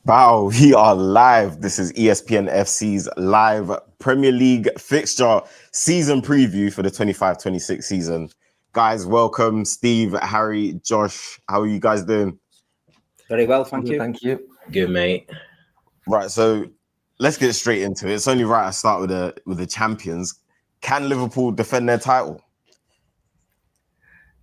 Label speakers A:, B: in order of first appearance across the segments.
A: Wow, we are live. This is ESPN FC's live Premier League fixture season preview for the 25-26 season. Guys, welcome. Steve, Harry, Josh, how are you guys doing?
B: Very well, thank you.
C: Thank you.
D: Good, mate.
A: Right, so let's get straight into it. It's only right I start with the champions. Can Liverpool defend their title?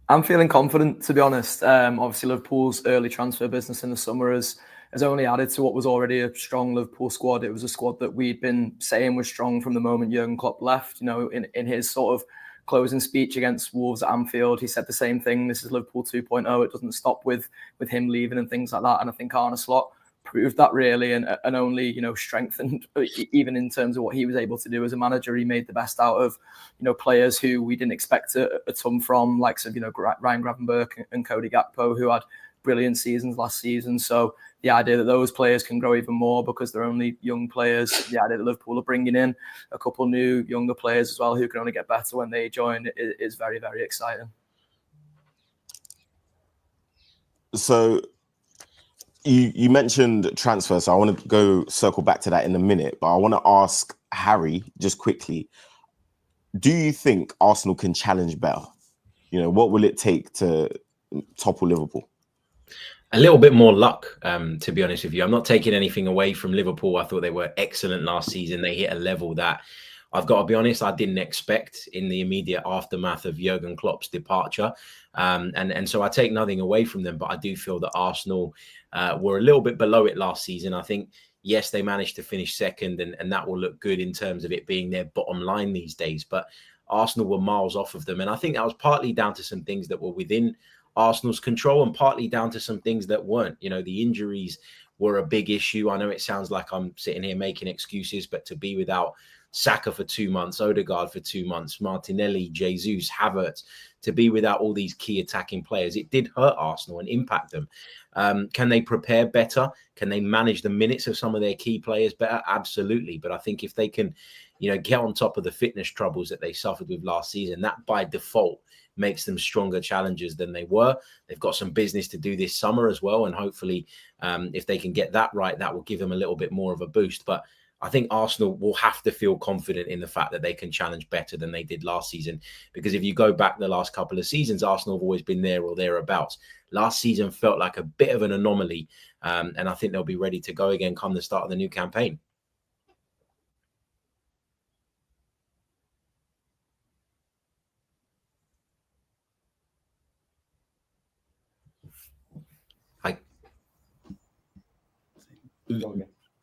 C: I'm feeling confident, to be honest. Obviously, Liverpool's early transfer business in the summer has only added to what was already a strong Liverpool squad. It was a squad that we'd been saying was strong from the moment Jurgen Klopp left. You know, in his sort of closing speech against Wolves at Anfield, he said the same thing. This is Liverpool 2.0. It doesn't stop with him leaving and things like that. And I think Arne Slot proved that really, and only, you know, strengthened even in terms of what he was able to do as a manager. He made the best out of, you know, players who we didn't expect a ton from, likes of, you know, Ryan Gravenberch and Cody Gakpo, who had brilliant seasons last season. So the idea that those players can grow even more because they're only young players, the idea that Liverpool are bringing in a couple new younger players as well who can only get better when they join is very, very exciting.
A: So you mentioned transfer, so I want to go circle back to that in a minute, but I want to ask Harry just quickly, do you think Arsenal can challenge better? You know, what will it take to topple Liverpool?
D: A little bit more luck, to be honest with you. I'm not taking anything away from Liverpool. I thought they were excellent last season. They hit a level that, I've got to be honest, I didn't expect in the immediate aftermath of Jurgen Klopp's departure. And so I take nothing away from them, but I do feel that Arsenal were a little bit below it last season. I think, yes, they managed to finish second, and that will look good in terms of it being their bottom line these days. But Arsenal were miles off of them. And I think that was partly down to some things that were within Arsenal's control and partly down to some things that weren't. You know, the injuries were a big issue. I know it sounds like I'm sitting here making excuses, but to be without Saka for 2 months, Odegaard for 2 months, Martinelli, Jesus, Havertz, to be without all these key attacking players, it did hurt Arsenal and impact them. Can they prepare better? Can they manage the minutes of some of their key players better? Absolutely. But I think if they can, you know, get on top of the fitness troubles that they suffered with last season, that by default makes them stronger challengers than they were. They've got some business to do this summer as well. And hopefully, if they can get that right, that will give them a little bit more of a boost. But I think Arsenal will have to feel confident in the fact that they can challenge better than they did last season. Because if you go back the last couple of seasons, Arsenal have always been there or thereabouts. Last season felt like a bit of an anomaly. And I think they'll be ready to go again come the start of the new campaign.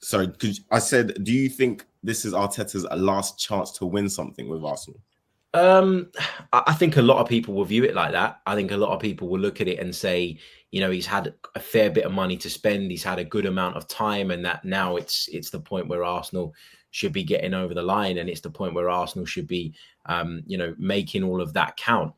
A: Sorry, I said, do you think this is Arteta's last chance to win something with Arsenal?
D: I think a lot of people will view it like that. I think a lot of people will look at it and say, you know, he's had a fair bit of money to spend. He's had a good amount of time, and that now it's the point where Arsenal should be getting over the line, and it's the point where Arsenal should be, you know, making all of that count.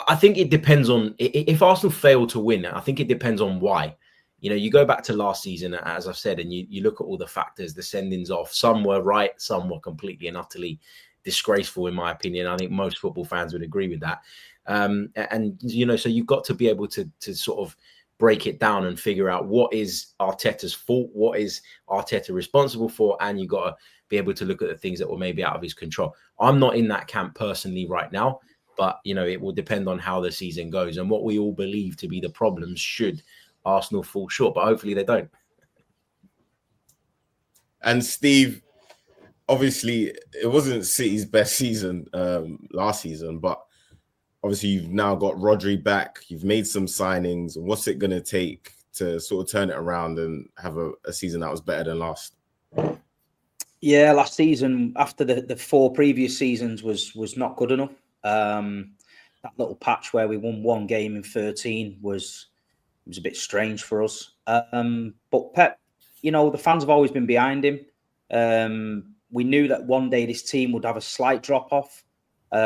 D: I think it depends on if Arsenal fail to win. I think it depends on why. You know, you go back to last season, as I've said, and you look at all the factors, the sendings off. Some were right, some were completely and utterly disgraceful, in my opinion. I think most football fans would agree with that. And you know, so you've got to be able to sort of break it down and figure out what is Arteta's fault, what is Arteta responsible for, and you've got to be able to look at the things that were maybe out of his control. I'm not in that camp personally right now, but, you know, it will depend on how the season goes and what we all believe to be the problems should Arsenal fall short, but hopefully they don't.
A: And Steve, obviously it wasn't City's best season last season, but obviously you've now got Rodri back, you've made some signings. What's it going to take to sort of turn it around and have a season that was better than last?
B: Yeah, last season, after the 4 previous seasons, was not good enough. That little patch where we won 1 game in 13 was a bit strange for us. But Pep, you know, the fans have always been behind him. We knew that one day this team would have a slight drop-off.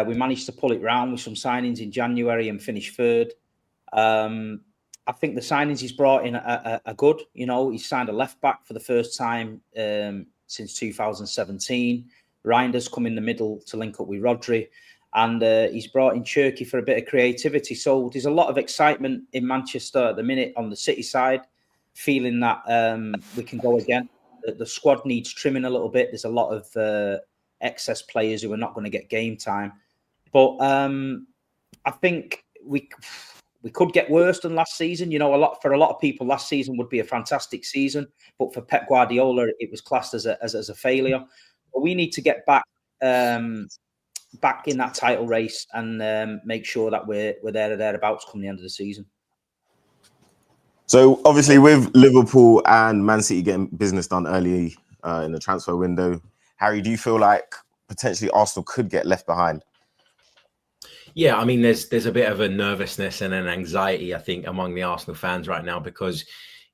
B: We managed to pull it round with some signings in January and finish 3rd. I think the signings he's brought in are good. You know, he signed a left-back for the first time since 2017. Reinders come in the middle to link up with Rodri. And he's brought in Cherki for a bit of creativity. So there's a lot of excitement in Manchester at the minute on the City side. feeling that we can go again. The squad needs trimming a little bit. There's a lot of excess players who are not going to get game time. But I think we could get worse than last season. For a lot of people, last season would be a fantastic season. But for Pep Guardiola, it was classed as a failure. But we need to get back in that title race and make sure that we're there or thereabouts come the end of the season.
A: So obviously with Liverpool and Man City getting business done early in the transfer window, Harry, do you feel like potentially Arsenal could get left behind?
D: Yeah, I mean, there's a bit of a nervousness and an anxiety, I think, among the Arsenal fans right now because,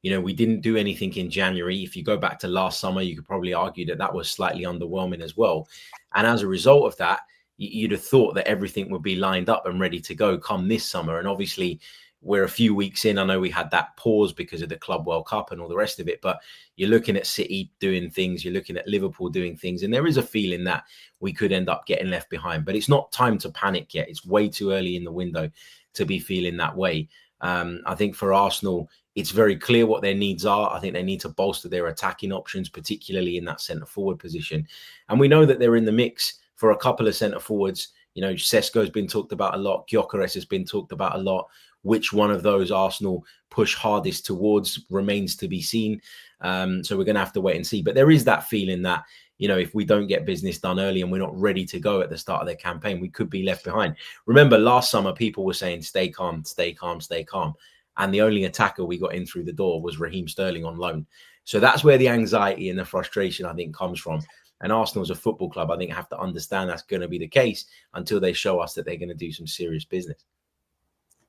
D: we didn't do anything in January. If you go back to last summer, you could probably argue that was slightly underwhelming as well. And as a result of that, you'd have thought that everything would be lined up and ready to go come this summer. And obviously, we're a few weeks in. I know we had that pause because of the Club World Cup and all the rest of it, but you're looking at City doing things, you're looking at Liverpool doing things, and there is a feeling that we could end up getting left behind. But it's not time to panic yet. It's way too early in the window to be feeling that way. I think for Arsenal, it's very clear what their needs are. I think they need to bolster their attacking options, particularly in that centre-forward position. And we know that they're in the mix for a couple of centre-forwards. Sesko's been talked about a lot. Gyökeres has been talked about a lot. Which one of those Arsenal push hardest towards remains to be seen. So we're going to have to wait and see. But there is that feeling that, if we don't get business done early and we're not ready to go at the start of their campaign, we could be left behind. Remember, last summer, people were saying, stay calm, stay calm, stay calm. And the only attacker we got in through the door was Raheem Sterling on loan. So that's where the anxiety and the frustration, I think, comes from. And Arsenal as a football club, I think, have to understand that's going to be the case until they show us that they're going to do some serious business.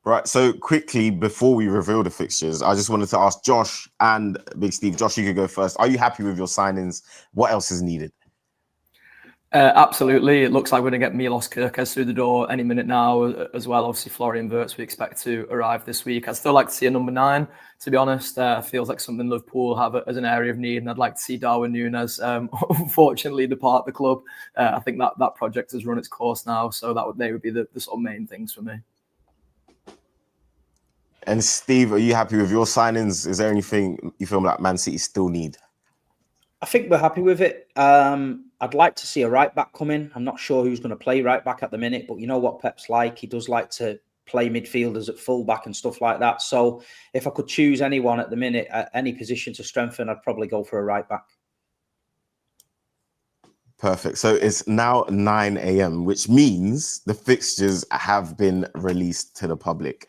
A: Right, so quickly, before we reveal the fixtures, I just wanted to ask Josh and Big Steve. Josh, you could go first. Are you happy with your signings? What else is needed?
C: Absolutely. It looks like we're going to get Milos Kerkez through the door any minute now as well. Obviously, Florian Wirtz we expect to arrive this week. I'd still like to see a number 9, to be honest. Feels like something Liverpool have as an area of need, and I'd like to see Darwin Núñez unfortunately depart the club. I think that project has run its course now, so they would be the sort of main things for me.
A: And Steve, are you happy with your signings? Is there anything you feel like Man City still need?
B: I think we're happy with it. I'd like to see a right back come in. I'm not sure who's going to play right back at the minute, but you know what Pep's like. He does like to play midfielders at full back and stuff like that. So if I could choose anyone at the minute, at any position to strengthen, I'd probably go for a right back.
A: Perfect. So it's now 9 a.m., which means the fixtures have been released to the public.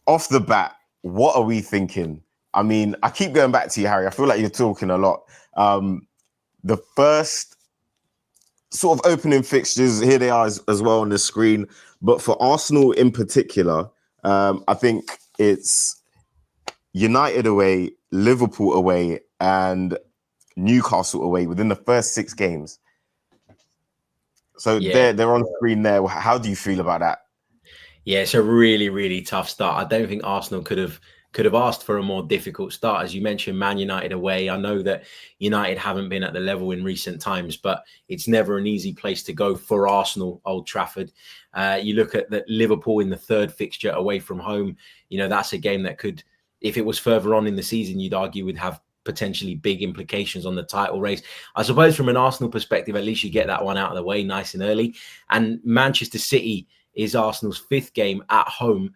A: Off the bat, what are we thinking? I mean, I keep going back to you, Harry. I feel like you're talking a lot. The first sort of opening fixtures, here they are as well on the screen. But for Arsenal in particular, I think it's United away, Liverpool away, and Newcastle away within the first 6 games. So they're on the screen there. How do you feel about that?
D: Yeah, it's a really, really tough start. I don't think Arsenal could have asked for a more difficult start. As you mentioned, Man United away. I know that United haven't been at the level in recent times, but it's never an easy place to go for Arsenal, Old Trafford. You look at the Liverpool in the 3rd fixture away from home. That's a game that could, if it was further on in the season, you'd argue would have potentially big implications on the title race. I suppose from an Arsenal perspective, at least you get that one out of the way nice and early. And Manchester City is Arsenal's 5th game at home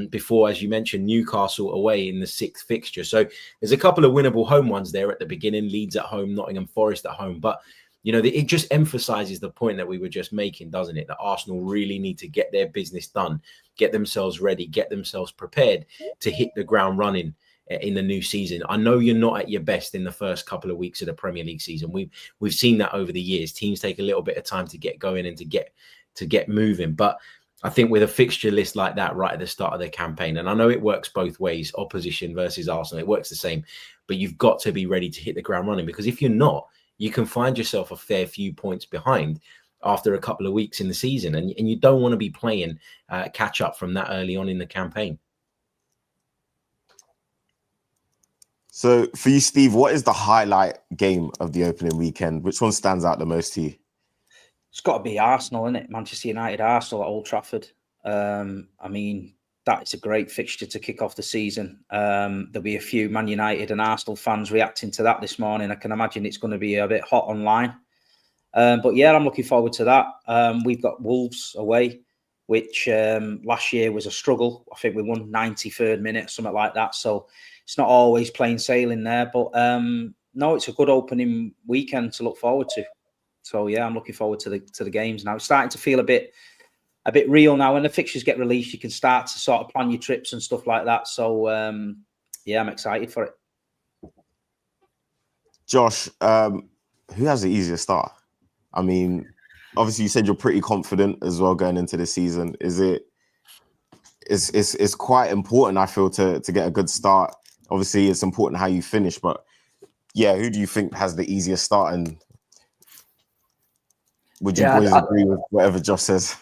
D: before, as you mentioned, Newcastle away in the 6th fixture. So there's a couple of winnable home ones there at the beginning, Leeds at home, Nottingham Forest at home. But, it just emphasizes the point that we were just making, doesn't it? That Arsenal really need to get their business done, get themselves ready, get themselves prepared to hit the ground running in the new season. I know you're not at your best in the first couple of weeks of the Premier League season. We've seen that over the years. Teams take a little bit of time to get going and to get moving. But I think with a fixture list like that right at the start of their campaign, and I know it works both ways, opposition versus Arsenal, it works the same, but you've got to be ready to hit the ground running, because if you're not, you can find yourself a fair few points behind after a couple of weeks in the season, and you don't want to be playing catch up from that early on in the campaign.
A: So for you, Steve, what is the highlight game of the opening weekend? Which one stands out the most to you?
B: It's got to be Arsenal, isn't it? Manchester United, Arsenal at Old Trafford. I mean, that is a great fixture to kick off the season. There'll be a few Man United and Arsenal fans reacting to that this morning. I can imagine it's going to be a bit hot online. But yeah, I'm looking forward to that. We've got Wolves away, which last year was a struggle. I think we won 93rd minute, something like that. So it's not always plain sailing there. But no, it's a good opening weekend to look forward to. So yeah, I'm looking forward to the games now. It's starting to feel a bit real now. When the fixtures get released, you can start to sort of plan your trips and stuff like that. So yeah, I'm excited for it.
A: Josh, who has the easier start? I mean, obviously you said you're pretty confident as well going into the season. It's quite important, I feel, to get a good start. Obviously, it's important how you finish, but yeah, who do you think has the easier start? And would you boys agree with whatever Josh says?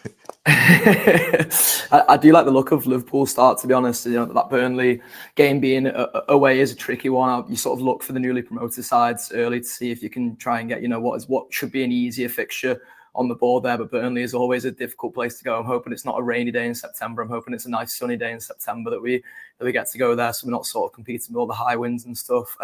C: I do like the look of Liverpool's start, to be honest. You know, that Burnley game being away is a tricky one. You sort of look for the newly promoted sides early to see if you can try and get, what should be an easier fixture on the board there. But Burnley is always a difficult place to go. I'm hoping it's not a rainy day in September. I'm hoping it's a nice sunny day in September that we get to go there, so we're not sort of competing with all the high winds and stuff.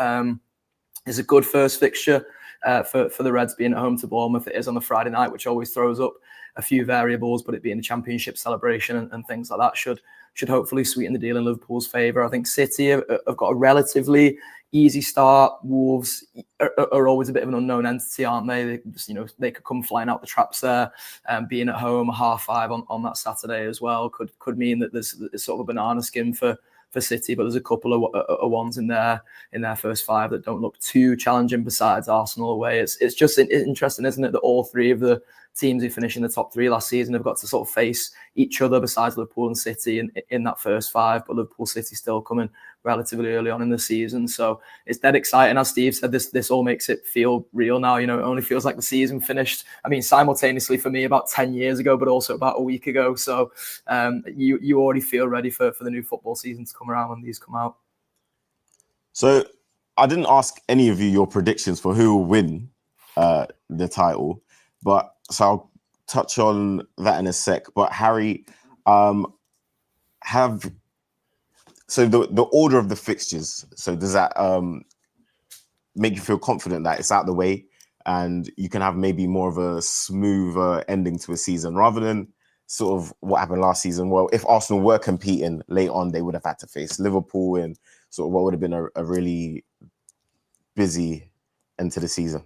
C: It's a good first fixture for the Reds being at home to Bournemouth. It is on the Friday night, which always throws up a few variables, but it being a championship celebration and things like that should hopefully sweeten the deal in Liverpool's favour. I think City have got a relatively easy start. Wolves are always a bit of an unknown entity, aren't they? They just, they could come flying out the traps there. Being at home 5:30 on that Saturday as well could mean that there's sort of a banana skin for City, but there's a couple of ones in their first five that don't look too challenging besides Arsenal away. It's just interesting, isn't it, that all three of the teams who finished in the top three last season have got to sort of face each other besides Liverpool and City in that first five, but Liverpool City still coming relatively early on in the season. So it's dead exciting. As Steve said, this all makes it feel real now. It only feels like the season finished, simultaneously for me about 10 years ago, but also about a week ago. So you already feel ready for the new football season to come around when these come out.
A: So I didn't ask any of you your predictions for who will win the title, but so I'll touch on that in a sec. But Harry, the order of the fixtures. So does that make you feel confident that it's out of the way and you can have maybe more of a smoother ending to a season rather than sort of what happened last season? Well, if Arsenal were competing late on, they would have had to face Liverpool and sort of what would have been a really busy end to the season.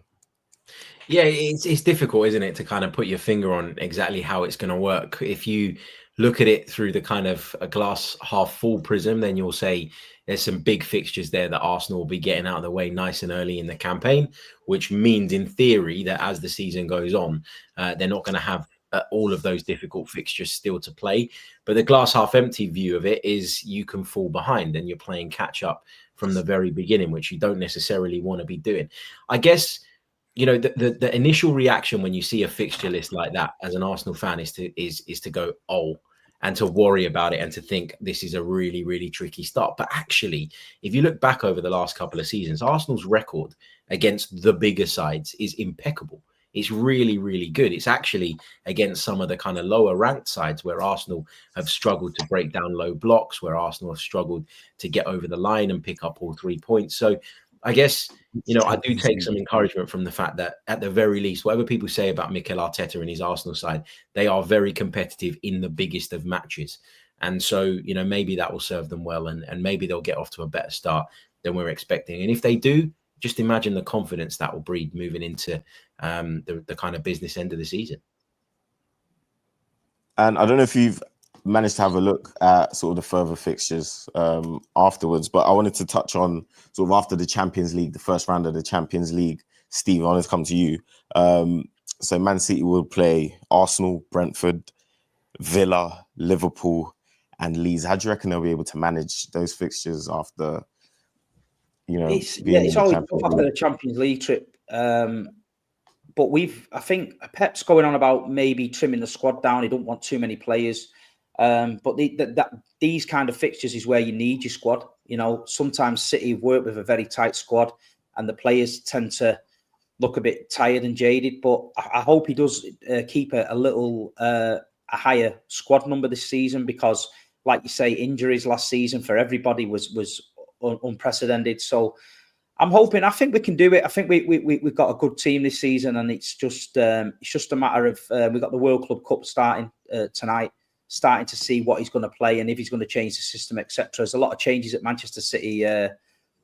D: Yeah, it's difficult, isn't it, to kind of put your finger on exactly how it's going to work. If you look at it through the kind of a glass half full prism, then you'll say there's some big fixtures there that Arsenal will be getting out of the way nice and early in the campaign, which means in theory that as the season goes on, they're not going to have all of those difficult fixtures still to play. But the glass half empty view of it is you can fall behind and you're playing catch up from the very beginning, which you don't necessarily want to be doing. I guess, the initial reaction when you see a fixture list like that as an Arsenal fan is to go, oh, and to worry about it and to think this is a really, really tricky start. But actually, if you look back over the last couple of seasons, Arsenal's record against the bigger sides is impeccable. It's really, really good. It's actually against some of the kind of lower ranked sides where Arsenal have struggled to break down low blocks, where Arsenal have struggled to get over the line and pick up all 3 points. So I guess, I do take some encouragement from the fact that at the very least, whatever people say about Mikel Arteta and his Arsenal side, they are very competitive in the biggest of matches. And so, maybe that will serve them well and maybe they'll get off to a better start than we're expecting. And if they do, just imagine the confidence that will breed moving into the kind of business end of the season.
A: And I don't know if you've managed to have a look at sort of the further fixtures afterwards, but I wanted to touch on sort of after the Champions League, the first round of the Champions League. Steve, I wanted to come to you. So Man City will play Arsenal, Brentford, Villa, Liverpool, and Leeds. How do you reckon they'll be able to manage those fixtures after,
B: it's always tough after the Champions League trip. But I think Pep's going on about maybe trimming the squad down. He don't want too many players. But these kind of fixtures is where you need your squad. Sometimes City work with a very tight squad and the players tend to look a bit tired and jaded. But I hope he does keep a little a higher squad number this season, because like you say, injuries last season for everybody was unprecedented. So I'm hoping. I think we can do it. I think we've got a good team this season, and it's just a matter of we've got the World Club Cup starting tonight. Starting to see what he's going to play and if he's going to change the system, etc. There's a lot of changes at Manchester City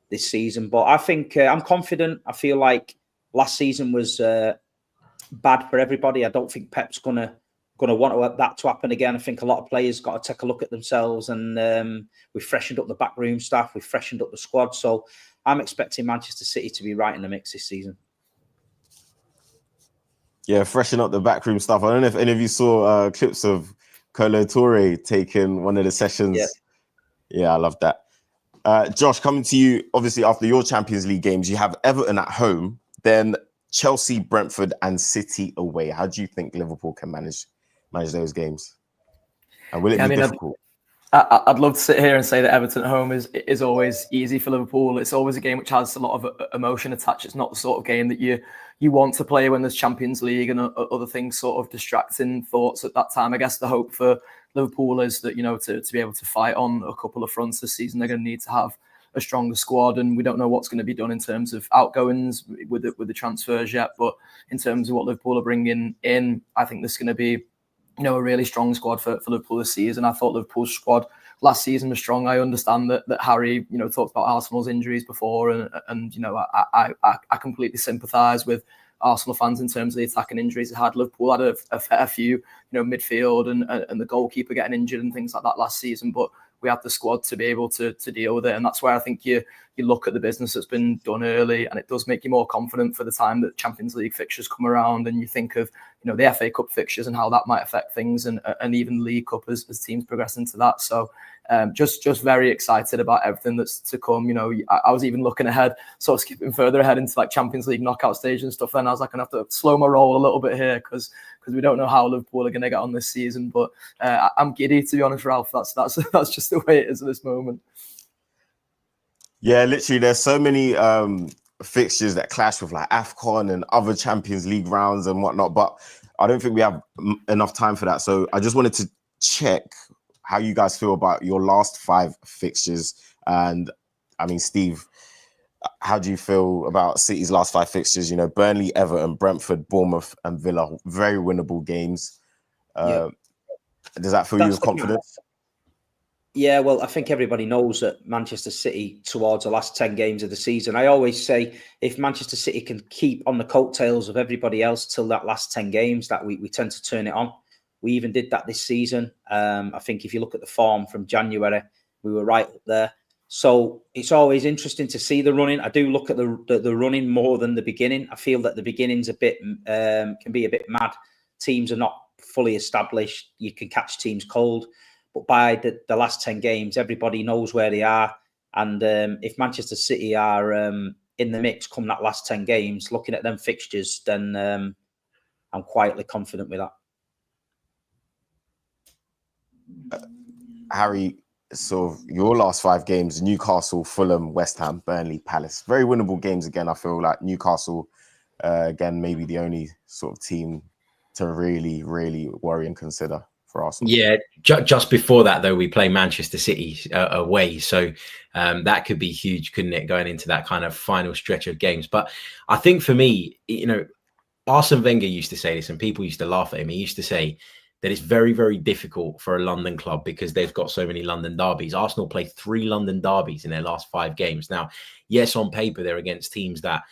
B: this season, but I think I'm confident. I feel like last season was bad for everybody. I don't think Pep's gonna want that to happen again. I think a lot of players got to take a look at themselves, and we've freshened up the backroom staff, we've freshened up the squad. So I'm expecting Manchester City to be right in the mix this season.
A: Yeah, freshen up the backroom stuff. I don't know if any of you saw clips of Kolo Toure taking one of the sessions. Yeah, I love that. Josh, coming to you, obviously after your Champions League games, you have Everton at home, then Chelsea, Brentford, and City away. How do you think Liverpool can manage those games? And will it be difficult?
C: I'd love to sit here and say that Everton at home is always easy for Liverpool. It's always a game which has a lot of emotion attached. It's not the sort of game that you want to play when there's Champions League and other things sort of distracting thoughts at that time. I guess the hope for Liverpool is that, to be able to fight on a couple of fronts this season, they're going to need to have a stronger squad, and we don't know what's going to be done in terms of outgoings with the transfers yet. But in terms of what Liverpool are bringing in, I think there's going to be a really strong squad for Liverpool this season. I thought Liverpool's squad last season was strong. I understand that Harry, talked about Arsenal's injuries before, and I completely sympathise with Arsenal fans in terms of the attacking injuries they had. Liverpool had a fair few, midfield and the goalkeeper getting injured and things like that last season, but we had the squad to be able to deal with it. And that's where I think you look at the business that's been done early, and it does make you more confident for the time that Champions League fixtures come around, and you think of, the FA Cup fixtures and how that might affect things, and even League Cup as teams progress into that. So just very excited about everything that's to come. I was even looking ahead, sort of skipping further ahead into like Champions League knockout stage and stuff. Then I was like, I'm going to have to slow my roll a little bit here because we don't know how Liverpool are going to get on this season. But I'm giddy, to be honest, Ralph. That's just the way it is at this moment.
A: Yeah, literally, there's so many fixtures that clash with like AFCON and other Champions League rounds and whatnot, but I don't think we have enough time for that. So I just wanted to check how you guys feel about your last 5 fixtures. And I mean, Steve, how do you feel about City's last 5 fixtures? Burnley, Everton, Brentford, Bournemouth, and Villa, very winnable games. Does that fill you with confidence?
B: Yeah, well, I think everybody knows that Manchester City towards the last 10 games of the season. I always say if Manchester City can keep on the coattails of everybody else till that last 10 games, that we tend to turn it on. We even did that this season. I think if you look at the form from January, we were right up there. So it's always interesting to see the running. I do look at the running more than the beginning. I feel that the beginning's a bit can be a bit mad. Teams are not fully established. You can catch teams cold. But by the last 10 games, everybody knows where they are. And if Manchester City are in the mix come that last 10 games, looking at them fixtures, then I'm quietly confident with that.
A: Harry, so your last 5 games, Newcastle, Fulham, West Ham, Burnley, Palace. Very winnable games again. I feel like Newcastle, again, maybe the only sort of team to really, really worry and consider. Arsenal.
D: Yeah, just before that though, we play Manchester City away, so that could be huge, couldn't it, going into that kind of final stretch of games. But I think for me, Arsene Wenger used to say this, and people used to laugh at him. He used to say that it's very, very difficult for a London club because they've got so many London derbies. Arsenal play 3 London derbies in their last 5 games. Now, yes, on paper they're against teams that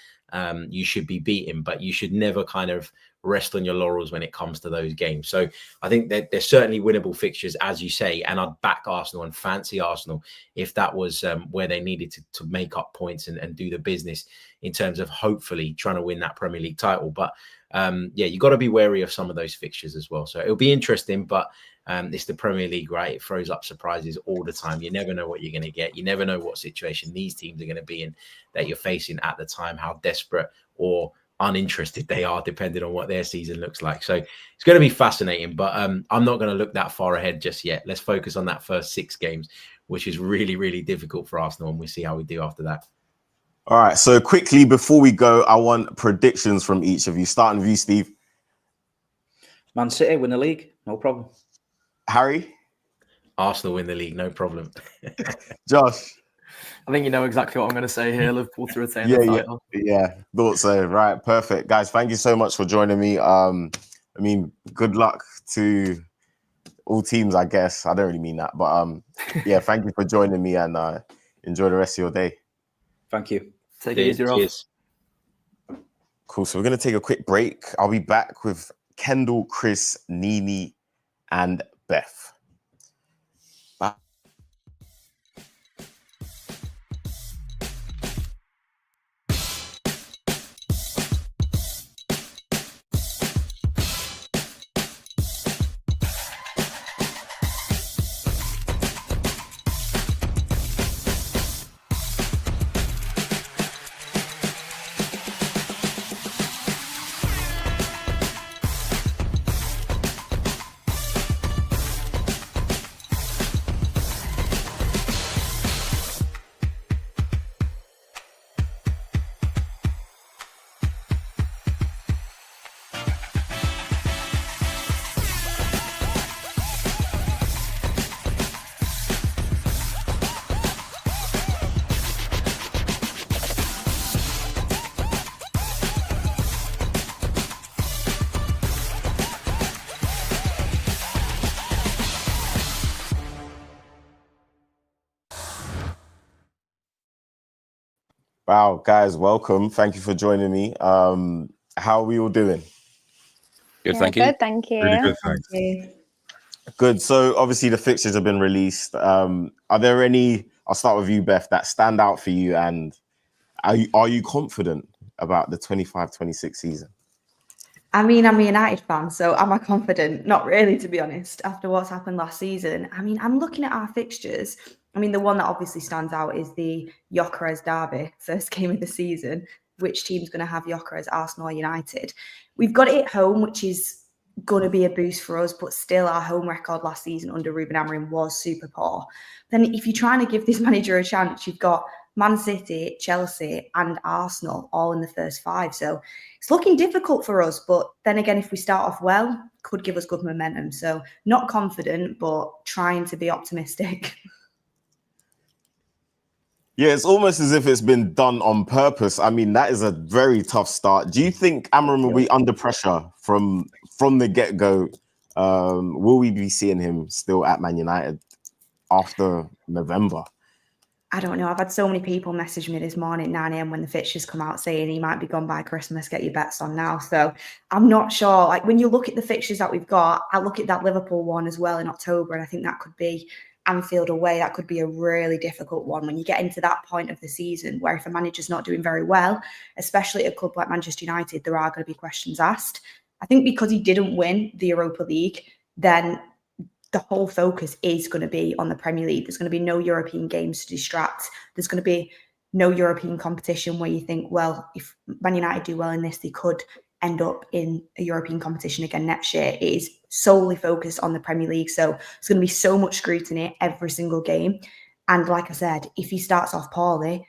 D: you should be beating, but you should never kind of rest on your laurels when it comes to those games. So I think that they're certainly winnable fixtures, as you say, and I'd back Arsenal and fancy Arsenal if that was where they needed to make up points and do the business in terms of hopefully trying to win that Premier League title. But yeah, you got to be wary of some of those fixtures as well. So it'll be interesting, but it's the Premier League, right? It throws up surprises all the time. You never know what you're going to get. You never know what situation these teams are going to be in that you're facing at the time, how desperate or uninterested they are, depending on what their season looks like. So it's going to be fascinating, but I'm not going to look that far ahead just yet. Let's focus on that first 6 games, which is really, really difficult for Arsenal, and we'll see how we do after that.
A: All right, so quickly before we go, I want predictions from each of you. Starting with you, Steve.
B: Man City win the league, no problem.
A: Harry?
D: Arsenal win the league, no problem.
A: Josh.
C: I think you know exactly what I'm going to say here. Liverpool to retain
A: Yeah,
C: the title.
A: yeah. Thought so. Right, perfect, guys. Thank you so much for joining me. I mean, good luck to all teams, I guess. I don't really mean that, but yeah. Thank you for joining me, and enjoy the rest of your day.
B: Thank you.
C: Take it easy, Rob.
D: Cheers.
A: Cool. So we're going to take a quick break. I'll be back with Kendall, Chris, Nini, and Beth. Bye. Wow, guys, welcome. Thank you for joining me. How are we all doing?
E: Good, thank you.
F: Good, thank you.
E: Really good, thanks.
A: Good. So obviously the fixtures have been released. Are there any, I'll start with you, Beth, that stand out for you? And are you confident about the 25-26 season?
F: I mean, I'm a United fan, so am I confident? Not really, to be honest, after what's happened last season. I mean, I'm looking at our fixtures. I mean, the one that obviously stands out is the Gyökeres derby, first game of the season. Which team's going to have Gyökeres, Arsenal or United? We've got it at home, which is going to be a boost for us, but still our home record last season under Ruben Amorim was super poor. Then if you're trying to give this manager a chance, you've got Man City, Chelsea and Arsenal all in the first five. So it's looking difficult for us. But then again, if we start off well, could give us good momentum. So not confident, but trying to be optimistic.
A: Yeah, it's almost as if it's been done on purpose. I mean, that is a very tough start. Do you think Amorim will be under pressure from the get-go? Will we be seeing him still at Man United after November?
F: I don't know. I've had so many people message me this morning, 9 a.m. when the fixtures come out saying he might be gone by Christmas. Get your bets on now. So I'm not sure. Like when you look at the fixtures that we've got, I look at that Liverpool one as well in October, and I think that could be Anfield away. That could be a really difficult one when you get into that point of the season where if a manager's not doing very well, especially at a club like Manchester United, there are going to be questions asked. I think because he didn't win the Europa League, then the whole focus is going to be on the Premier League. There's going to be no European games to distract. There's going to be no European competition where you think, well, if Man United do well in this, they could end up in a European competition again next year. It is solely focused on the Premier League. So there's going to be so much scrutiny every single game. And like I said, if he starts off poorly,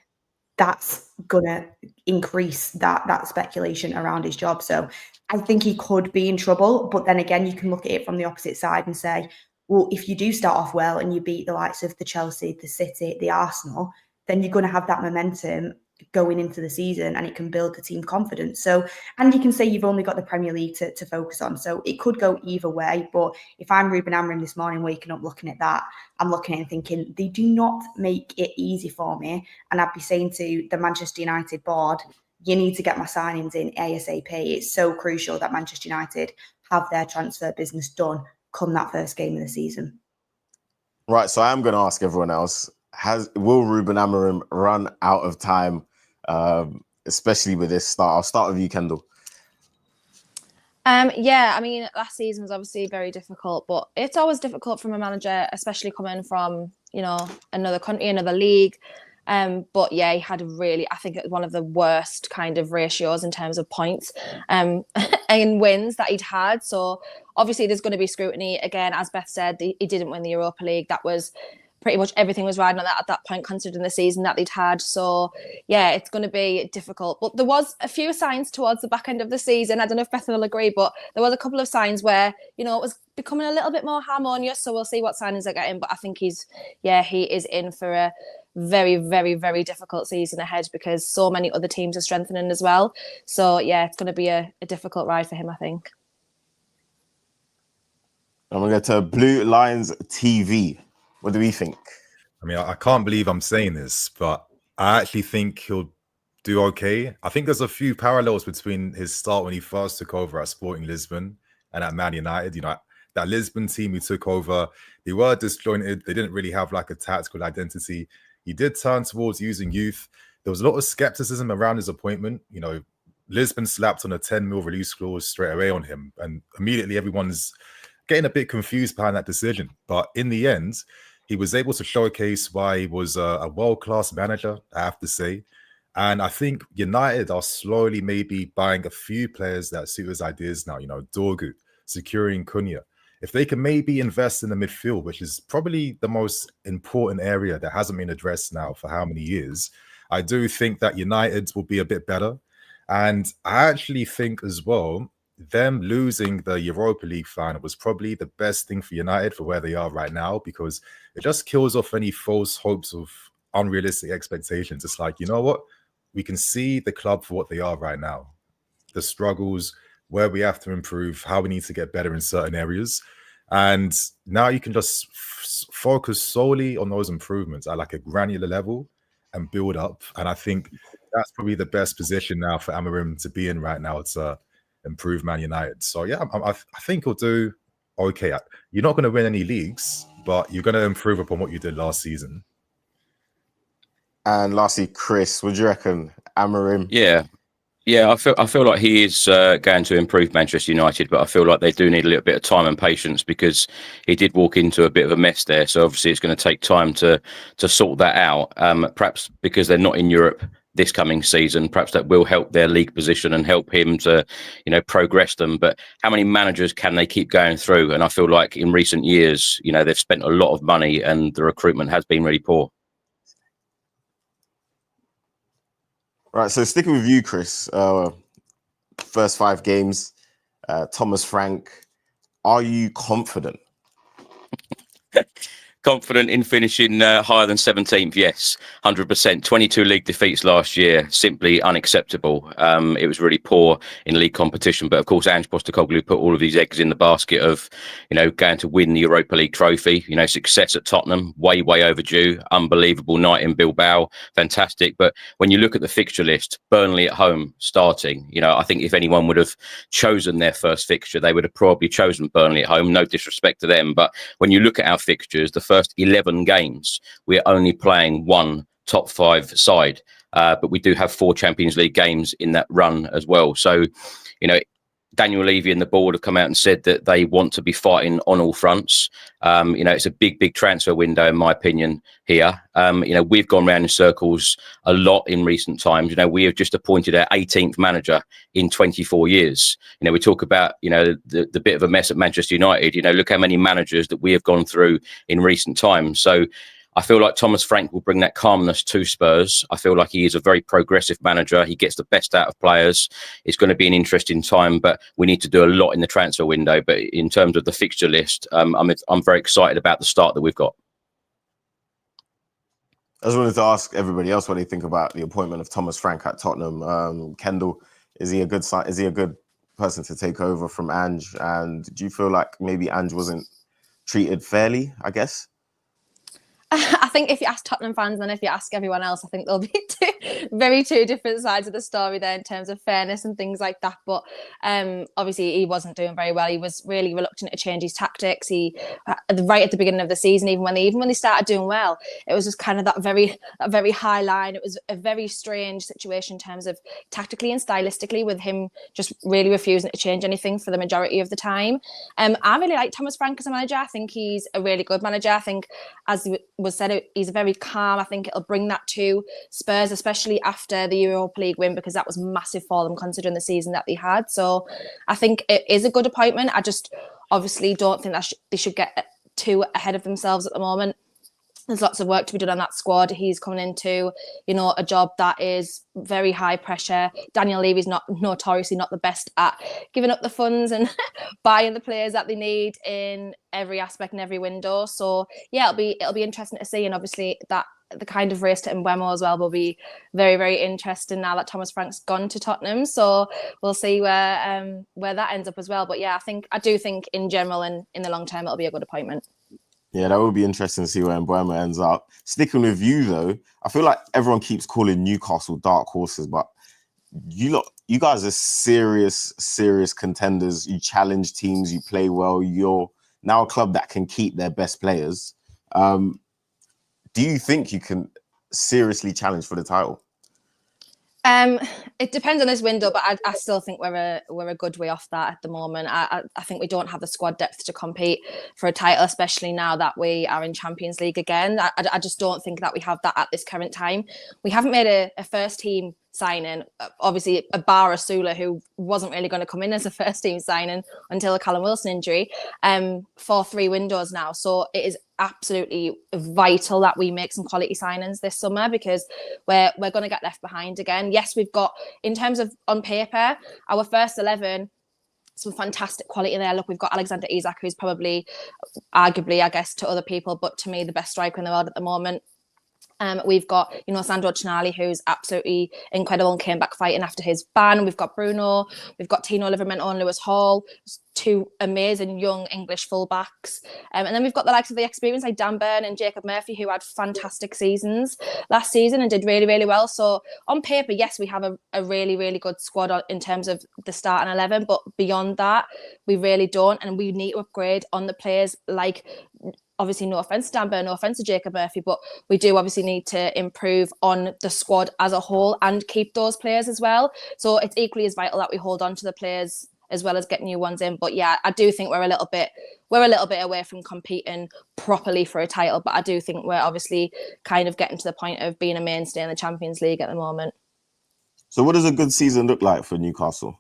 F: that's going to increase that speculation around his job. So I think he could be in trouble. But then again, you can look at it from the opposite side and say, well, if you do start off well and you beat the likes of the Chelsea, the City, the Arsenal, then you're going to have that momentum going into the season and it can build the team confidence. So, and you can say you've only got the Premier League to focus on. So it could go either way. But if I'm Ruben Amorim this morning waking up looking at that, I'm looking at it and thinking they do not make it easy for me. And I'd be saying to the Manchester United board, you need to get my signings in ASAP. It's so crucial that Manchester United have their transfer business done come that first game of the season.
A: Right, so I'm going to ask everyone else, will Ruben Amorim run out of time, especially with this start? I'll start with you, Kendall.
E: Yeah, I mean, last season was obviously very difficult, but it's always difficult from a manager, especially coming from, another country, another league. But yeah, he had I think it was one of the worst kind of ratios in terms of points and wins that he'd had. So obviously there's going to be scrutiny. Again, as Beth said, he didn't win the Europa League. That was pretty much everything was riding on that at that point, considering the season that they'd had. So yeah, it's going to be difficult. But there was a few signs towards the back end of the season. I don't know if Bethan will agree, but there was a couple of signs where, you know, it was becoming a little bit more harmonious. So we'll see what signings they're getting. But I think he is in for a very, very, very difficult season ahead, because so many other teams are strengthening as well. So yeah, it's going to be a difficult ride for him, I think.
A: I'm going to go to Blue Lions TV. What do we think?
G: I mean, I can't believe I'm saying this, but I actually think he'll do okay. I think there's a few parallels between his start when he first took over at Sporting Lisbon and at Man United. You know, that Lisbon team he took over, they were disjointed. They didn't really have like a tactical identity. He did turn towards using youth. There was a lot of skepticism around his appointment. You know, Lisbon slapped on a 10 mil release clause straight away on him. And immediately everyone's getting a bit confused behind that decision. But in the end, he was able to showcase why he was a world-class manager, I have to say. And I think United are slowly maybe buying a few players that suit his ideas now. You know, Dorgu, securing Cunha. If they can maybe invest in the midfield, which is probably the most important area that hasn't been addressed now for how many years, I do think that United will be a bit better. And I actually think as well, them losing the Europa League final was probably the best thing for United for where they are right now, because it just kills off any false hopes of unrealistic expectations. It's like, you know what? We can see the club for what they are right now. The struggles, where we have to improve, how we need to get better in certain areas. And now you can just focus solely on those improvements at like a granular level and build up. And I think that's probably the best position now for Amorim to be in right now to improve Man United. So yeah, I think he'll do okay. You're not going to win any leagues, but you're going to improve upon what you did last season.
A: And lastly, Chris, what do you reckon? Amorim?
H: Yeah, I feel like he is going to improve Manchester United, but I feel like they do need a little bit of time and patience, because he did walk into a bit of a mess there. So obviously it's going to take time to sort that out. Perhaps because they're not in Europe this coming season, perhaps that will help their league position and help him to, you know, progress them. But how many managers can they keep going through? And I feel like in recent years, you know, they've spent a lot of money and the recruitment has been really poor.
A: Right, so sticking with you, Chris, first 5 games, Thomas Frank, are you confident?
H: Confident in finishing higher than 17th, yes, 100%. 22 league defeats last year, simply unacceptable. It was really poor in league competition, but of course, Ange Postecoglou put all of these eggs in the basket of, you know, going to win the Europa League trophy. You know, success at Tottenham, way overdue. Unbelievable night in Bilbao, fantastic. But when you look at the fixture list, Burnley at home starting, you know, I think if anyone would have chosen their first fixture, they would have probably chosen Burnley at home. No disrespect to them, but when you look at our fixtures, the first 11 games, we're only playing one top 5 side, but we do have 4 Champions League games in that run as well. So, you know, Daniel Levy and the board have come out and said that they want to be fighting on all fronts. You know, it's a big transfer window, in my opinion, here. You know, we've gone round in circles a lot in recent times. You know, we have just appointed our 18th manager in 24 years. You know, we talk about, you know, the bit of a mess at Manchester United. You know, look how many managers that we have gone through in recent times. So I feel like Thomas Frank will bring that calmness to Spurs. I feel like he is a very progressive manager. He gets the best out of players. It's going to be an interesting time, but we need to do a lot in the transfer window. But in terms of the fixture list, I'm very excited about the start that we've got.
A: I just wanted to ask everybody else what they think about the appointment of Thomas Frank at Tottenham. Kendall, is he a good person to take over from Ange? And do you feel like maybe Ange wasn't treated fairly, I guess?
E: I think if you ask Tottenham fans and if you ask everyone else, I think there'll be two different sides of the story there in terms of fairness and things like that. But obviously he wasn't doing very well. He was really reluctant to change his tactics. He right at the beginning of the season, even when they started doing well, it was just kind of that very high line. It was a very strange situation in terms of tactically and stylistically, with him just really refusing to change anything for the majority of the time. I really like Thomas Frank as a manager. I think he's a really good manager. I think, as was said, he's very calm. I think it'll bring that to Spurs, especially after the Europa League win, because that was massive for them considering the season that they had. So I think it is a good appointment. I just obviously don't think that they should get too ahead of themselves at the moment. There's lots of work to be done on that squad. He's coming into, a job that is very high pressure. Daniel Levy's notoriously not the best at giving up the funds and buying the players that they need in every aspect and every window. So yeah, it'll be interesting to see. And obviously that the kind of race to Mbeumo as well will be very, very interesting now that Thomas Frank's gone to Tottenham. So we'll see where that ends up as well. But yeah, I do think in general and in the long term it'll be a good appointment.
A: Yeah, that would be interesting to see where Mbeumo ends up. Sticking with you though, I feel like everyone keeps calling Newcastle dark horses, but you guys are serious contenders. You challenge teams, you play well. You're now a club that can keep their best players. Do you think you can seriously challenge for the title?
E: It depends on this window, but I still think we're a good way off that at the moment. I think we don't have the squad depth to compete for a title, especially now that we are in Champions League again. I just don't think that we have that at this current time. We haven't made a first team signing, obviously a bar Asula, who wasn't really going to come in as a first team signing until a Callum Wilson injury, for 3 windows now. So it is absolutely vital that we make some quality signings this summer, because we're going to get left behind again. Yes, we've got, in terms of on paper, our first 11, some fantastic quality in there. Look, we've got Alexander Isak, who's probably, arguably, I guess, to other people, but to me, the best striker in the world at the moment. We've got, Sandro Tonali, who's absolutely incredible and came back fighting after his ban. We've got Bruno, we've got Tino Livramento and Lewis Hall, 2 amazing young English fullbacks. And then we've got the likes of the experience like Dan Burn and Jacob Murphy, who had fantastic seasons last season and did really, really well. So on paper, yes, we have a really, really good squad in terms of the starting 11, but beyond that, we really don't. And we need to upgrade on the players like, obviously, no offence to Dan Burn, no offence to Jacob Murphy, but we do obviously need to improve on the squad as a whole and keep those players as well. So it's equally as vital that we hold on to the players as well as get new ones in. But yeah, I do think we're a little bit away from competing properly for a title. But I do think we're obviously kind of getting to the point of being a mainstay in the Champions League at the moment.
A: So what does a good season look like for Newcastle?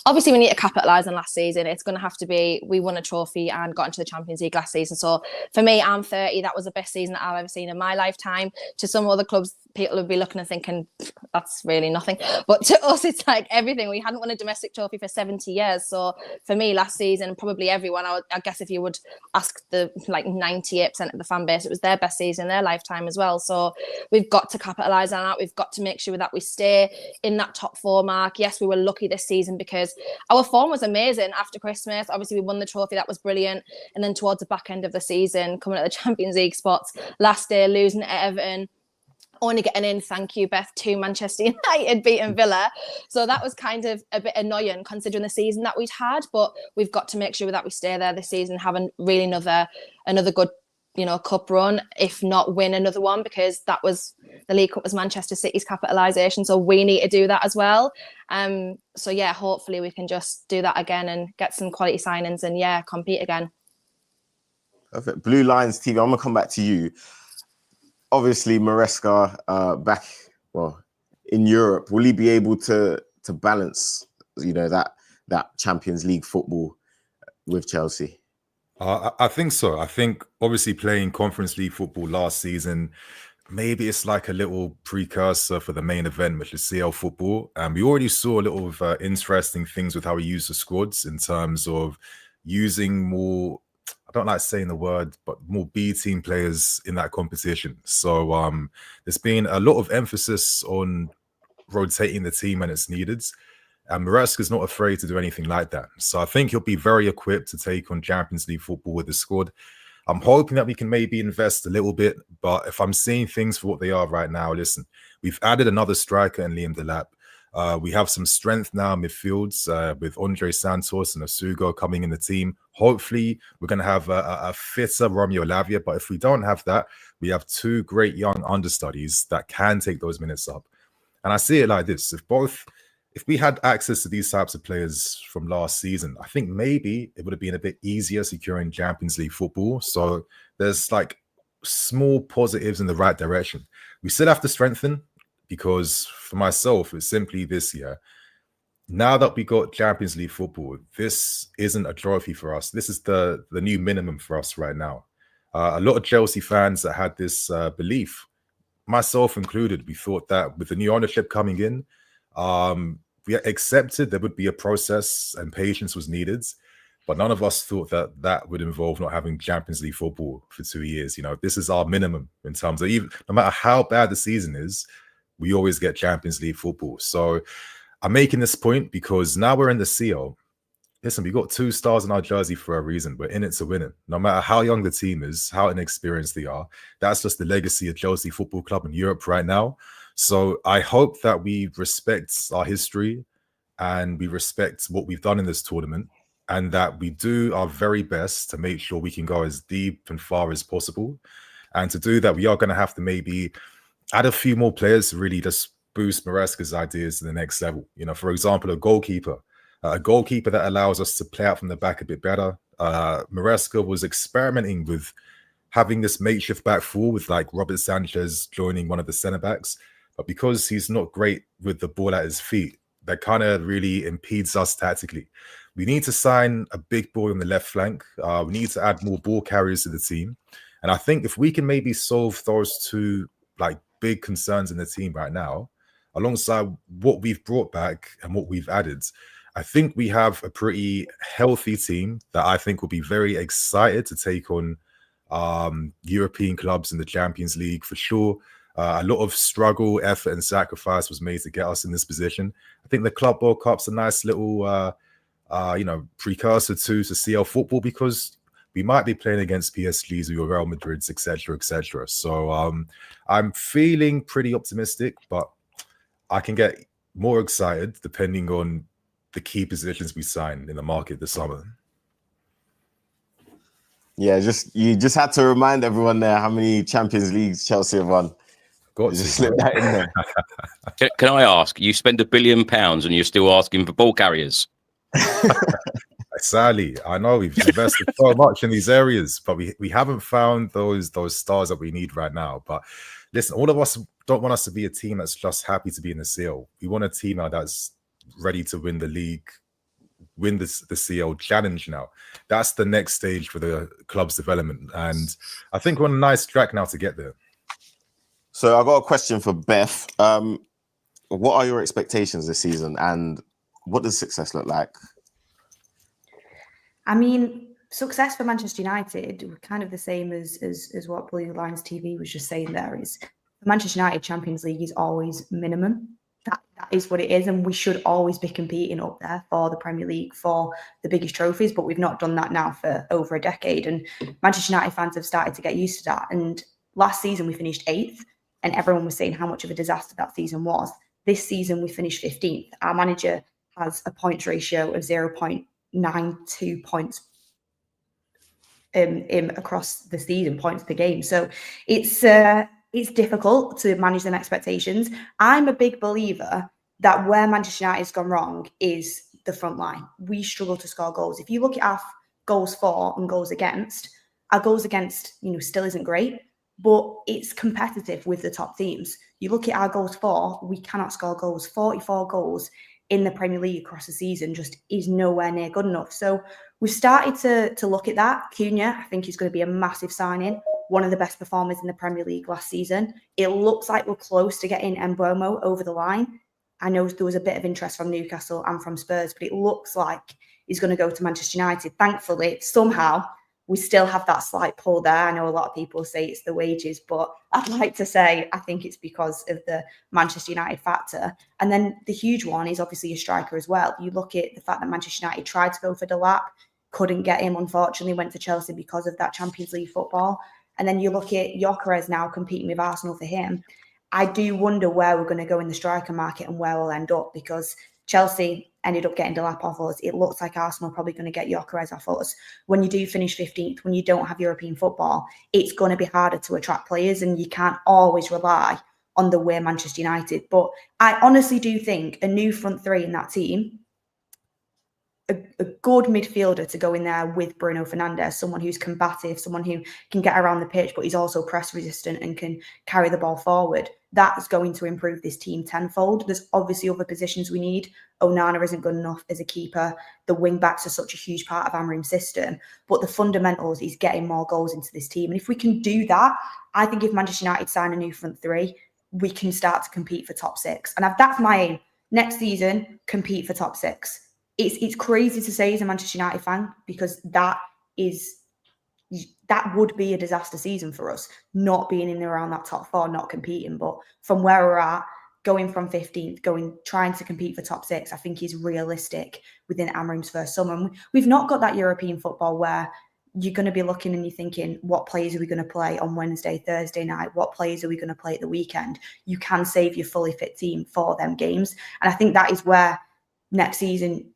E: Obviously, we need to capitalise on last season. It's going to have to be, we won a trophy and got into the Champions League last season. So for me, I'm 30. That was the best season that I've ever seen in my lifetime. To some other clubs, people would be looking and thinking, that's really nothing. But to us, it's like everything. We hadn't won a domestic trophy for 70 years. So for me, last season, probably everyone, I guess if you would ask the 98% of the fan base, it was their best season in their lifetime as well. So we've got to capitalise on that. We've got to make sure that we stay in that top 4 mark. Yes, we were lucky this season because our form was amazing after Christmas. Obviously, we won the trophy. That was brilliant. And then towards the back end of the season, coming at the Champions League spots, last day, losing to Everton, only getting in, thank you, Beth, to Manchester United beating Villa. So that was kind of a bit annoying considering the season that we'd had. But we've got to make sure that we stay there this season, having really another good cup run, if not win another one, because that was the League Cup was Manchester City's capitalisation. So we need to do that as well. So yeah, hopefully we can just do that again and get some quality signings and compete again.
A: Perfect. Blue Lions TV, I'm gonna come back to you. Obviously, Maresca back in Europe. Will he be able to balance that Champions League football with Chelsea?
G: I think so. I think obviously playing Conference League football last season, maybe it's like a little precursor for the main event, which is CL football. And we already saw a little of interesting things with how we use the squads in terms of using more, I don't like saying the word, but more B team players in that competition. So there's been a lot of emphasis on rotating the team when it's needed. And Maresca's not afraid to do anything like that. So I think he'll be very equipped to take on Champions League football with the squad. I'm hoping that we can maybe invest a little bit, but if I'm seeing things for what they are right now, listen, we've added another striker in Liam Delap. We have some strength now in midfields with Andre Santos and Asugo coming in the team. Hopefully, we're going to have a fitter Romeo Lavia, but if we don't have that, we have 2 great young understudies that can take those minutes up. And I see it like this. If we had access to these types of players from last season, I think maybe it would have been a bit easier securing Champions League football. So there's like small positives in the right direction. We still have to strengthen because for myself, it's simply this year. Now that we got Champions League football, this isn't a trophy for us. This is the new minimum for us right now. A lot of Chelsea fans that had this belief, myself included, we thought that with the new ownership coming in, we accepted there would be a process and patience was needed. But none of us thought that that would involve not having Champions League football for 2 years. You know, this is our minimum in terms of, even no matter how bad the season is, we always get Champions League football. So I'm making this point because now we're in the CO. Listen, we got 2 stars in our jersey for a reason. We're in it to win it. No matter how young the team is, how inexperienced they are, that's just the legacy of Chelsea Football Club in Europe right now. So I hope that we respect our history and we respect what we've done in this tournament, and that we do our very best to make sure we can go as deep and far as possible. And to do that, we are going to have to maybe add a few more players to really just boost Maresca's ideas to the next level. You know, for example, a goalkeeper that allows us to play out from the back a bit better. Maresca was experimenting with having this makeshift back four with like Robert Sanchez joining one of the centre backs. But because he's not great with the ball at his feet, that kind of really impedes us tactically. We need to sign a big boy on the left flank. We need to add more ball carriers to the team. And I think if we can maybe solve those 2 like big concerns in the team right now, alongside what we've brought back and what we've added, I think we have a pretty healthy team that I think will be very excited to take on European clubs in the Champions League for sure. A lot of struggle, effort, and sacrifice was made to get us in this position. I think the Club World Cup's a nice little precursor to CL football, because we might be playing against PSGs or Real Madrids, etc., etc. So I'm feeling pretty optimistic, but I can get more excited depending on the key positions we sign in the market this summer.
A: Yeah, you just had to remind everyone there how many Champions Leagues Chelsea have won.
G: Got to
A: slip that in there.
H: Can I ask, you spend £1 billion and you're still asking for ball carriers?
G: Sadly, I know we've invested so much in these areas, but we haven't found those stars that we need right now. But listen, all of us don't want us to be a team that's just happy to be in the CL. We want a team now that's ready to win the league, win the CL challenge now. That's the next stage for the club's development. And I think we're on a nice track now to get there.
A: So I got a question for Beth. What are your expectations this season, and what does success look like?
F: I mean, success for Manchester United, kind of the same as what Blue Lions TV was just saying there, is Manchester United Champions League is always minimum. That is what it is, and we should always be competing up there for the Premier League, for the biggest trophies, but we've not done that now for over a decade, and Manchester United fans have started to get used to that. And last season we finished 8th, and everyone was saying how much of a disaster that season was. This season we finished 15th. Our manager has a points ratio of 0.92 points across the season, points per game. So it's difficult to manage them expectations. I'm a big believer that where Manchester United's gone wrong is the front line. We struggle to score goals. If you look at our goals for and goals against, our goals against, still isn't great, but it's competitive with the top teams. You look at our goals for, we cannot score goals. 44 goals in the Premier League across the season just is nowhere near good enough. So we've started to look at that. Cunha, I think, is going to be a massive signing. One of the best performers in the Premier League last season. It looks like we're close to getting Mbeumo over the line. I know there was a bit of interest from Newcastle and from Spurs, but it looks like he's going to go to Manchester United. Thankfully, somehow, we still have that slight pull there. I know a lot of people say it's the wages, but I'd like to say I think it's because of the Manchester United factor. And then the huge one is obviously a striker as well. You look at the fact that Manchester United tried to go for Delap, couldn't get him, unfortunately, went to Chelsea because of that Champions League football. And then you look at Gyökeres now competing with Arsenal for him. I do wonder where we're going to go in the striker market and where we'll end up, because Chelsea ended up getting Delap off us. It looks like Arsenal are probably going to get Gyökeres off us. When you do finish 15th, when you don't have European football, it's going to be harder to attract players, and you can't always rely on the way Manchester United. But I honestly do think a new front three in that team, a good midfielder to go in there with Bruno Fernandes, someone who's combative, someone who can get around the pitch, but he's also press resistant and can carry the ball forward. that's going to improve this team tenfold. There's obviously other positions we need. Onana isn't good enough as a keeper. The wing backs are such a huge part of Amorim's system. But the fundamentals is getting more goals into this team. And if we can do that, I think if Manchester United sign a new front three, we can start to compete for top six. And that's my aim. Next season, compete for top six. It's crazy to say as a Manchester United fan, because that would be a disaster season for us, not being in around that top four, not competing. But from where we're at, going from 15th, trying to compete for top six, I think is realistic within Amorim's first summer. And we've not got that European football where you're going to be looking and you're thinking, what players are we going to play on Wednesday, Thursday night? What players are we going to play at the weekend? You can save your fully fit team for them games. And I think that is where next season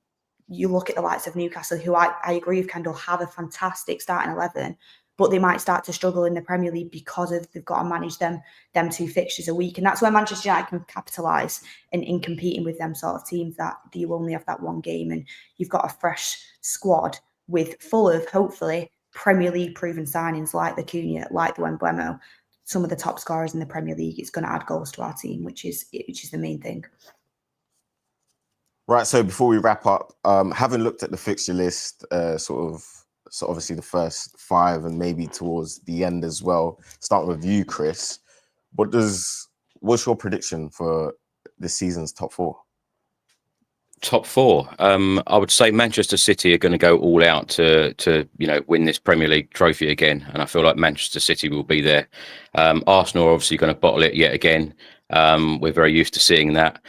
F: you look at the likes of Newcastle, who I agree with Kendall, have a fantastic starting 11, but they might start to struggle in the Premier League because they've got to manage them 2 fixtures a week. And that's where Manchester United can capitalise in competing with them sort of teams that you only have that one game and you've got a fresh squad full of, hopefully, Premier League proven signings like the Cunha, like the Mbeumo, some of the top scorers in the Premier League. It's going to add goals to our team, which is the main thing.
A: Right, so before we wrap up, having looked at the fixture list, so obviously the first 5 and maybe towards the end as well, starting with you, Chris, what's your prediction for this season's top 4?
H: Top 4, I would say Manchester City are going to go all out to win this Premier League trophy again, and I feel like Manchester City will be there. Arsenal are obviously going to bottle it yet again. We're very used to seeing that.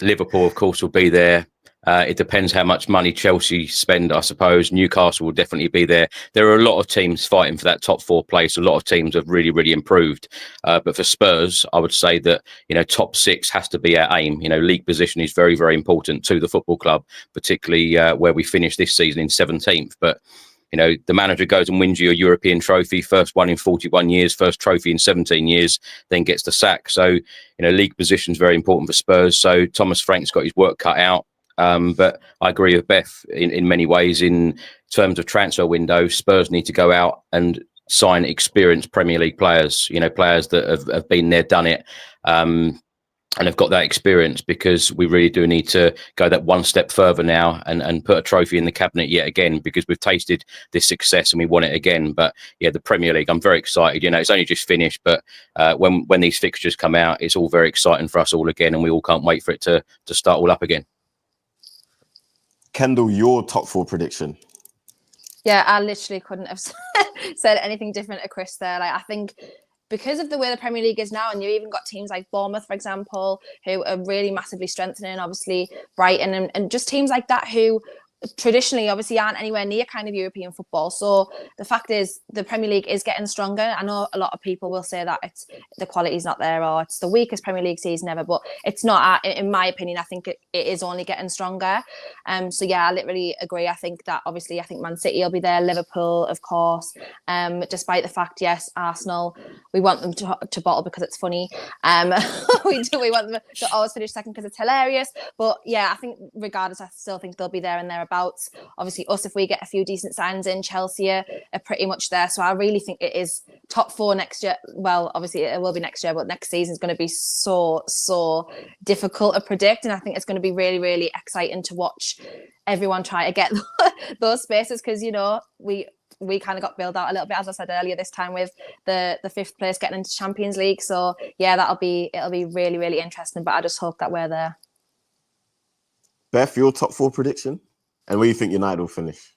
H: Liverpool, of course, will be there. It depends how much money Chelsea spend, I suppose. Newcastle will definitely be there. There are a lot of teams fighting for that top 4 place. A lot of teams have really, really improved. But for Spurs, I would say that, top 6 has to be our aim. League position is very, very important to the football club, particularly where we finished this season in 17th. But the manager goes and wins you a European trophy, first one in 41 years, first trophy in 17 years, then gets the sack. So, league position is very important for Spurs. So Thomas Frank's got his work cut out. But I agree with Beth in many ways. In terms of transfer window, Spurs need to go out and sign experienced Premier League players, players that have been there, done it, and have got that experience, because we really do need to go that one step further now and put a trophy in the cabinet yet again, because we've tasted this success and we want it again. But yeah, the Premier League, I'm very excited. It's only just finished, but when these fixtures come out, it's all very exciting for us all again, and we all can't wait for it to start all up again.
A: Kendall, your top 4 prediction?
E: Yeah, I literally couldn't have said anything different to Chris there. I think because of the way the Premier League is now, and you've even got teams like Bournemouth, for example, who are really massively strengthening, obviously Brighton and just teams like that who traditionally obviously aren't anywhere near kind of European football. So the fact is the Premier League is getting stronger. I know a lot of people will say that the quality's not there, or it's the weakest Premier League season ever, but it's not. In my opinion, I think it is only getting stronger. So yeah, I literally agree. I think Man City will be there, Liverpool, of course, despite the fact, yes, Arsenal, we want them to bottle because it's funny. We want them to always finish second because it's hilarious. But yeah, I think regardless, I still think they'll be there and thereabouts. Obviously, us, if we get a few decent signs in, Chelsea are pretty much there. So I really think it is top 4 next year. Well, obviously it will be next year, but next season is going to be so difficult to predict. And I think it's going to be really, really exciting to watch everyone try to get those spaces, because, we kind of got bailed out a little bit, as I said earlier, this time with the 5th place getting into Champions League. So yeah, it'll be really, really interesting. But I just hope that we're there.
A: Beth, your top 4 prediction? And where do you think United will finish?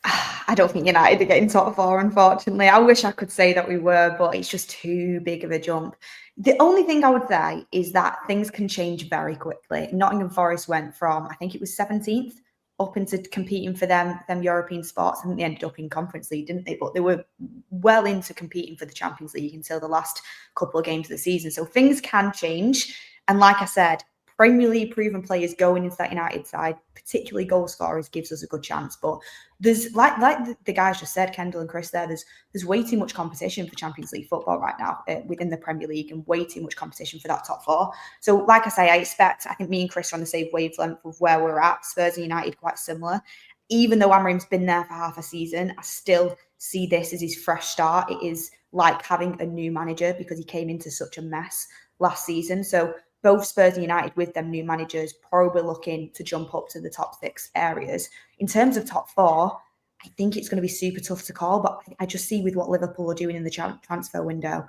F: I don't think United are getting top 4, unfortunately. I wish I could say that we were, but it's just too big of a jump. The only thing I would say is that things can change very quickly. Nottingham Forest went from, I think it was 17th, up into competing for them European spots. I think they ended up in Conference League, didn't they? But they were well into competing for the Champions League until the last couple of games of the season. So things can change. And like I said, Premier League proven players going into that United side, particularly goal scorers, gives us a good chance. But there's like the guys just said, Kendall and Chris there, there's way too much competition for Champions League football right now within the Premier League, and way too much competition for that top 4. So like I say, I think me and Chris are on the same wavelength of where we're at. Spurs and United quite similar. even though Amorim's been there for half a season, I still see this as his fresh start. It is like having a new manager because he came into such a mess last season. So both Spurs and United with them new managers probably looking to jump up to the top 6 areas. In terms of top 4, I think it's going to be super tough to call, but I just see with what Liverpool are doing in the transfer window,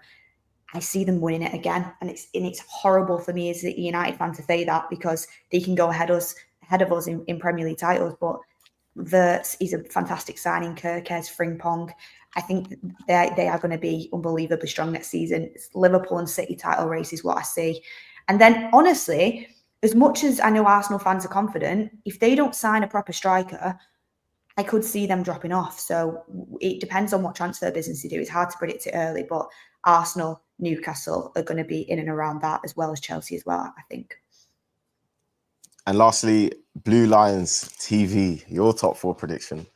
F: I see them winning it again. And it's horrible for me as a United fan to say that because they can go ahead of us in Premier League titles, but Wirtz is a fantastic signing. Kirkes, Frimpong. I think they are going to be unbelievably strong next season. It's Liverpool and City title race is what I see. And then, honestly, as much as I know Arsenal fans are confident, if they don't sign a proper striker, I could see them dropping off. So it depends on what transfer business they do. It's hard to predict it early, but Arsenal, Newcastle are going to be in and around that, as well as Chelsea as well, I think.
A: And lastly, Blue Lions TV, your top 4 prediction.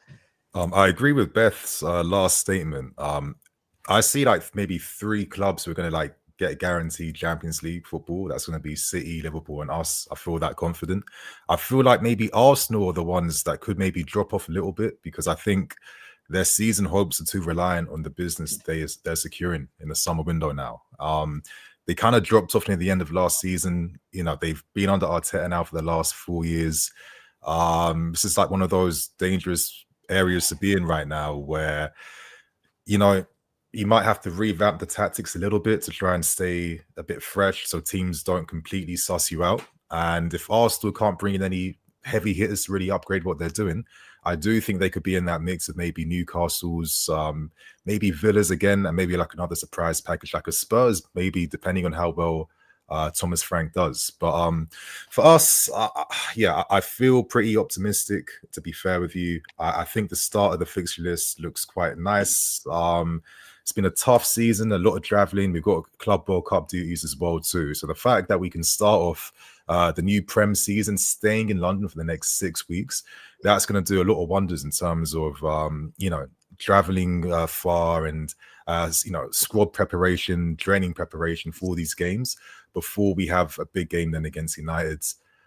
G: I agree with Beth's last statement. I see like maybe 3 clubs who are going to like get guaranteed Champions League football. That's going to be City, Liverpool, and us. I feel that confident. I feel like maybe Arsenal are the ones that could maybe drop off a little bit because I think their season hopes are too reliant on the business they're securing in the summer window now. They kind of dropped off near the end of last season. You know, they've been under Arteta now for the last 4 years. This is like one of those dangerous areas to be in right now where, you know, you might have to revamp the tactics a little bit to try and stay a bit fresh so teams don't completely suss you out. And if Arsenal can't bring in any heavy hitters to really upgrade what they're doing, I do think they could be in that mix of maybe Newcastle's, maybe Villa's again, and maybe like another surprise package like a Spurs, maybe depending on how well Thomas Frank does. But for us, I feel pretty optimistic, to be fair with you. I think the start of the fixture list looks quite nice. It's been a tough season, a lot of traveling. We've got Club World Cup duties as well too. So the fact that we can start off the new Prem season staying in London for the next 6 weeks, that's going to do a lot of wonders in terms of, traveling far and, squad preparation, training preparation for these games before we have a big game then against United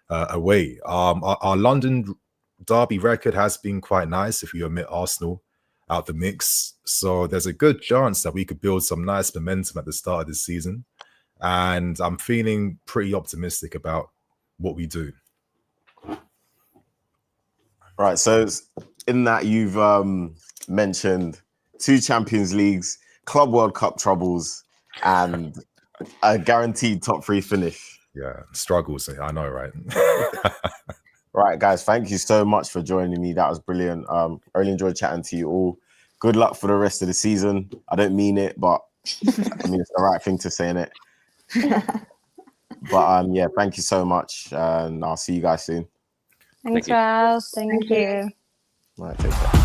G: away. Our London derby record has been quite nice if you omit Arsenal out the mix. So there's a good chance that we could build some nice momentum at the start of this season. And I'm feeling pretty optimistic about what we do.
A: Right. So in that you've mentioned 2 Champions Leagues, Club World Cup troubles, and a guaranteed top 3 finish.
G: Yeah, struggles. I know, right?
A: Right, guys, thank you so much for joining me. That was brilliant. I really enjoyed chatting to you all. Good luck for the rest of the season. I don't mean it, but I mean it's the right thing to say, innit? But thank you so much, and I'll see you guys soon.
E: Thanks, Rouse. Thank you.
A: Right, take care.